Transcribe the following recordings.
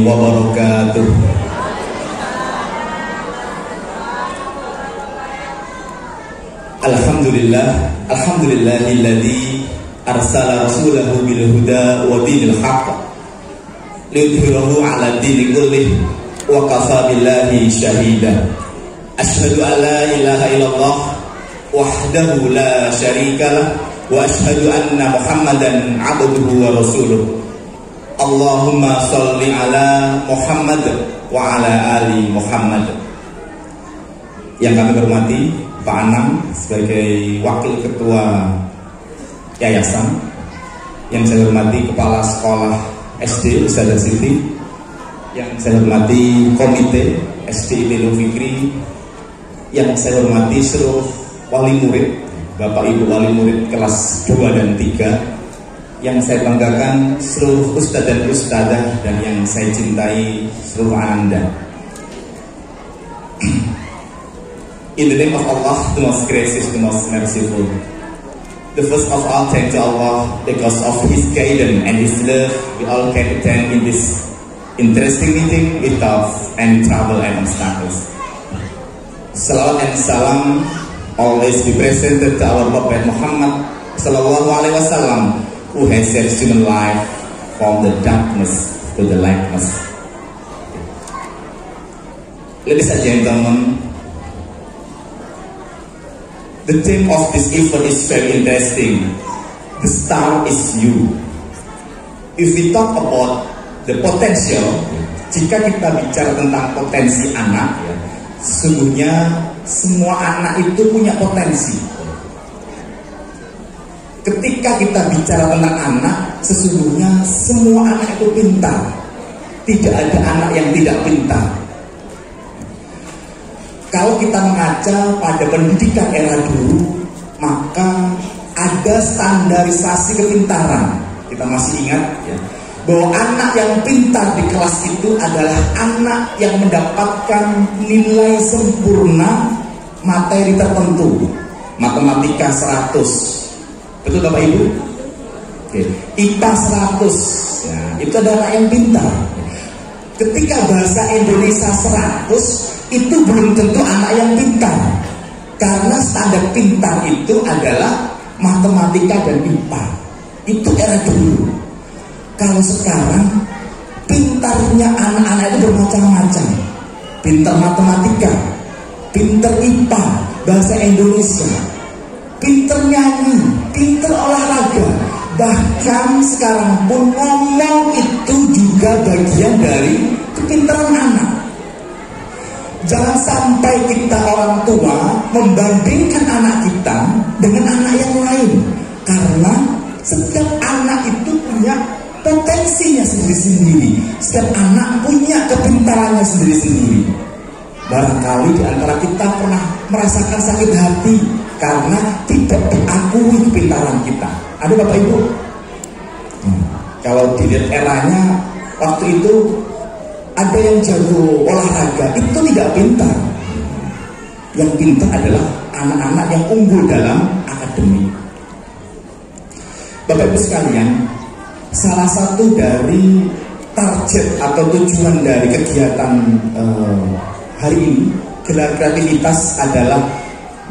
wabarakatuh. Alhamdulillahilladzi arsala rasulahu bil huda wa dinil haqq liyudhhirahu 'ala dini kullih wa kafa billahi shahida. Asyhadu an la ilaha illallah wahdahu la syarikalah wa asyhadu anna Muhammadan 'abduhu wa rasuluh. Allahumma shalli ala Muhammad wa ala ali Muhammad. Yang kami hormati Pak Anam sebagai Wakil Ketua Yayasan, yang saya hormati Kepala Sekolah SD Ustadzah Siti, yang saya hormati Komite SD Ibnu Fikri, yang saya hormati seluruh wali murid, Bapak Ibu wali murid kelas 2 dan 3, yang saya banggakan seluruh ustadz dan ustadzah, dan yang saya cintai seluruh Anda. In the name of Allah, the most gracious, the most merciful. The first of all, thank to Allah because of His guidance and His love. We all can attend in this interesting meeting without any trouble and obstacles. Salawat and salam always be presented to our Prophet Muhammad Sallallahu Alaihi Wasallam, who has saved human life from the darkness to the lightness. Ladies and gentlemen, the theme of this event is very interesting. The star is you. If we talk about the potential, jika kita bicara tentang potensi anak, sesungguhnya semua anak itu punya potensi. Ketika kita bicara tentang anak, sesungguhnya semua anak itu pintar. Tidak ada anak yang tidak pintar. Kalau kita mengaca pada pendidikan era dulu, maka ada standarisasi kepintaran. Kita masih ingat ya, bahwa anak yang pintar di kelas itu adalah anak yang mendapatkan nilai sempurna materi tertentu. Matematika 100, betul Bapak Ibu? Oke. IPA 100 ya, itu adalah anak yang pintar. Ketika bahasa Indonesia 100, itu belum tentu anak yang pintar, karena standar pintar itu adalah matematika dan IPA. Itu era dulu. Kalau sekarang, pintarnya anak-anak itu bermacam-macam. Pintar matematika, pintar IPA, bahasa Indonesia, pintar nyanyi, pintar olahraga. Bahkan sekarang pun ngomong itu juga bagian dari kepintaran anak. Jangan sampai kita orang tua membandingkan anak kita dengan anak yang lain, karena setiap anak itu punya potensinya sendiri-sendiri. Setiap anak punya kepintarannya sendiri-sendiri. Barangkali di antara kita pernah merasakan sakit hati karena tidak diakui kepintaran kita. Ada Bapak Ibu? Kalau dilihat eranya, waktu itu ada yang jago olahraga, itu tidak pintar. Yang pintar adalah anak-anak yang unggul dalam akademik. Bapak Ibu sekalian, salah satu dari target atau tujuan dari kegiatan hari ini, gelar kreativitas, adalah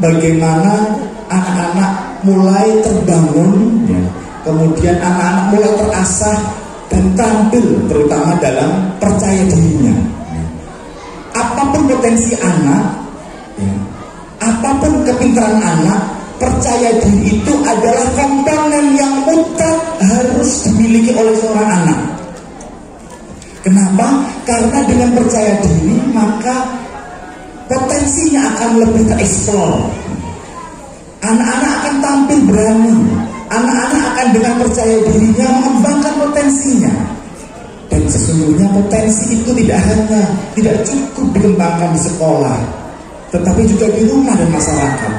bagaimana anak-anak mulai terbangun, ya, kemudian anak-anak mulai terasah dan tampil terutama dalam percaya dirinya. Apapun potensi anak, ya, apapun kepintaran anak, percaya diri itu adalah komponen yang mutlak harus dimiliki oleh seorang anak. Kenapa? Karena dengan percaya diri maka potensinya akan lebih tereksplor. Anak-anak akan tampil berani. Anak-anak akan dengan percaya dirinya mengembangkan potensinya. Dan sesungguhnya potensi itu tidak cukup dikembangkan di sekolah, tetapi juga di rumah dan masyarakat.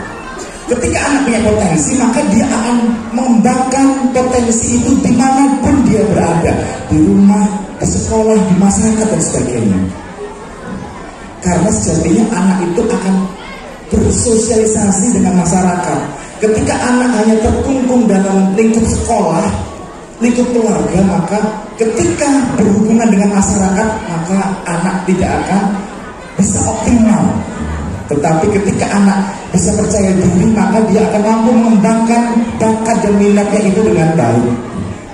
Ketika anak punya potensi, maka dia akan mengembangkan potensi itu dimanapun dia berada, di rumah, di sekolah, di masyarakat dan sebagainya. Karena sejatinya anak itu akan bersosialisasi dengan masyarakat. Ketika anak hanya terkungkung dalam lingkup sekolah, lingkup keluarga, maka ketika berhubungan dengan masyarakat, maka anak tidak akan bisa optimal. Tetapi ketika anak bisa percaya diri, maka dia akan mampu mengembangkan bakat dan minatnya itu dengan baik.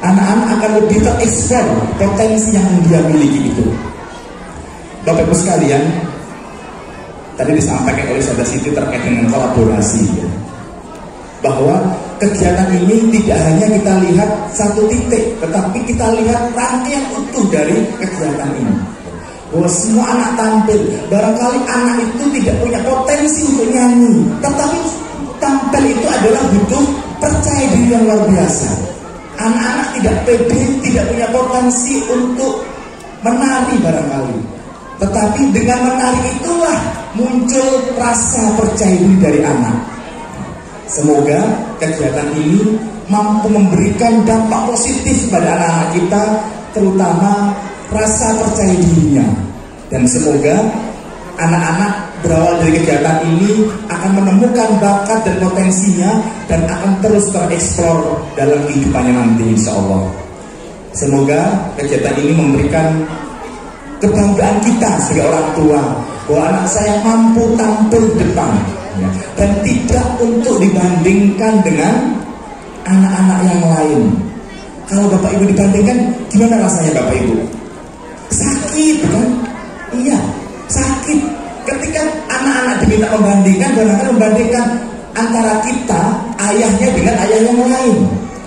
Anak-anak akan lebih tereksplor potensi yang dia miliki itu. Bapak Ibu sekalian, tadi disampaikan oleh Saudara Siti terkait dengan kolaborasi, ya, bahwa kegiatan ini tidak hanya kita lihat satu titik, tetapi kita lihat rangkaian utuh dari kegiatan ini. Bahwa semua anak tampil. Barangkali anak itu tidak punya potensi untuk nyanyi, tetapi tampil itu adalah butuh percaya diri yang luar biasa. Anak-anak tidak pede, tidak punya potensi untuk menari barangkali, tetapi dengan menari itulah muncul rasa percaya diri dari anak. Semoga kegiatan ini mampu memberikan dampak positif pada anak-anak kita, terutama rasa percaya dirinya. Dan semoga anak-anak berawal dari kegiatan ini akan menemukan bakat dan potensinya dan akan terus tereksplor dalam kehidupannya nanti, insya Allah. Semoga kegiatan ini memberikan kebanggaan kita sebagai orang tua bahwa anak saya mampu tampil di depan, ya, dan tidak untuk dibandingkan dengan anak-anak yang lain. Kalau Bapak Ibu dibandingkan, gimana rasanya Bapak Ibu? Sakit kan? Iya, sakit. Ketika anak-anak diminta membandingkan, barangkali membandingkan antara kita, ayahnya dengan ayah yang lain,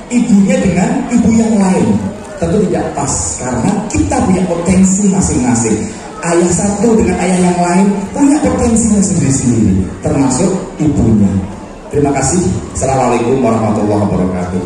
ibunya dengan ibu yang lain, tentu tidak pas, karena kita punya potensi masing-masing. Ayah satu dengan ayah yang lain punya potensinya sendiri-sendiri, termasuk ibunya. Terima kasih. Assalamualaikum warahmatullahi wabarakatuh.